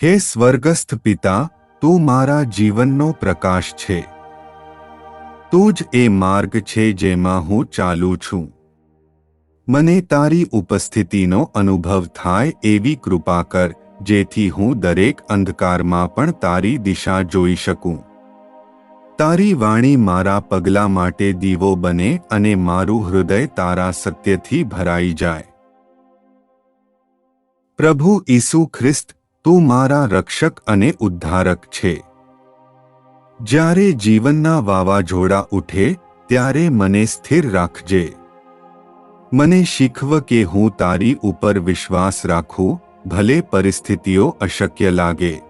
હે સ્વર્ગસ્થ પિતા, તું મારા જીવનનો પ્રકાશ છે. તું જ એ માર્ગ છે જેમાં હું ચાલું છું. મને તારી ઉપસ્થિતિનો અનુભવ થાય એવી કૃપા કર, જેથી હું દરેક અંધકારમાં પણ તારી દિશા જોઈ શકું. તારી વાણી મારા પગલા માટે દીવો બને અને મારું હૃદય તારા સત્યથી ભરાઈ જાય. પ્રભુ ઈસુ ખ્રિસ્ત, તું મારા રક્ષક અને ઉદ્ધારક છે. જ્યારે જીવનના વાવાઝોડા ઉઠે ત્યારે મને સ્થિર રાખજે. મને શીખવ કે હું તારી ઉપર વિશ્વાસ રાખું, ભલે પરિસ્થિતિઓ અશક્ય લાગે.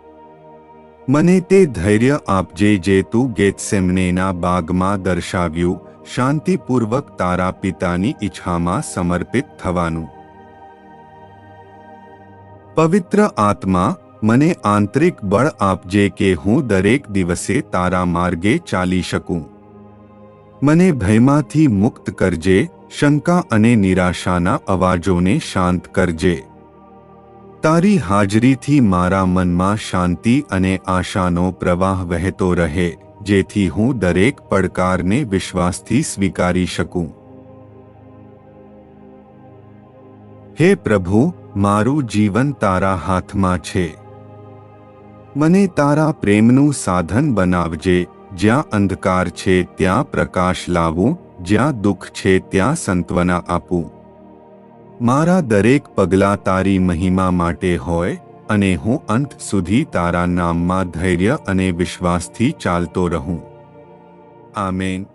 મને તે ધૈર્ય આપજે જે તું ગેત્સેમનેના બાગમાં દર્શાવ્યું, શાંતિપૂર્વક તારા પિતાની ઈચ્છામાં સમર્પિત થવાનું. પવિત્ર આત્મા, મને આંતરિક બળ આપજે કે હું દરેક દિવસે તારા માર્ગે ચાલી શકું. મને ભયમાંથી મુક્ત કરજે, શંકા અને નિરાશાના અવાજોને શાંત કરજે. તારી હાજરીથી મારા મનમાં શાંતિ અને આશાનો પ્રવાહ વહેતો રહે, જેથી હું દરેક પડકારને વિશ્વાસથી સ્વીકારી શકું. હે પ્રભુ, મારું જીવન તારા હાથમાં છે. મને તારા પ્રેમનું સાધન બનાવજે. જ્યાં અંધકાર છે ત્યાં પ્રકાશ લાવું, જ્યાં દુઃખ છે ત્યાં સંત્વના આપું. મારા દરેક પગલાં તારી મહિમા માટે હોય અને હું અંત સુધી તારા નામમાં ધૈર્ય અને વિશ્વાસથી ચાલતો રહું. આમેન.